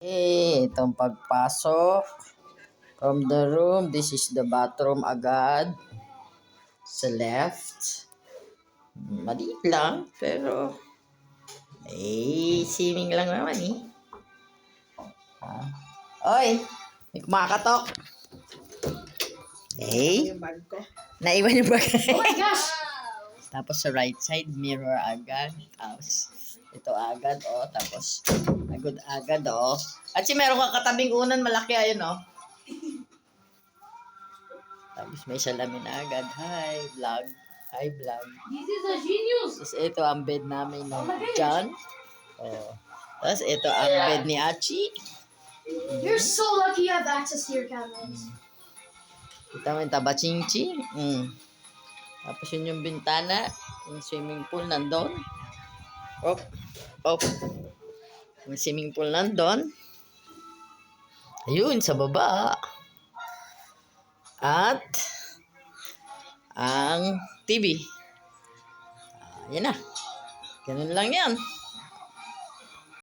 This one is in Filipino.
Itong pagpasok from the room. This is the bathroom agad. Sa left. Maliit lang, pero swimming lang naman eh. Oy! May kumakatok. Naiwan yung bag. Oh my gosh! Tapos sa right side, mirror agad. Tapos ito agad, oh. Tapos agad, oh. At meron kang katabing unan, malaki ayun, oh. Tapos may salamin agad. Hi, vlog. Hi, vlog. This is a genius! Tapos ito ang bed namin ng John. Oh. Tapos ito ang bed ni Achi. You're so lucky you have access to your cameras. Kita mo yung tabachingchi. Tapos yun yung bintana. Yung swimming pool nandun. Op. Yung swimming pool nandun. Ayun, sa baba. At ang TV. Yan na. Ganun lang yan.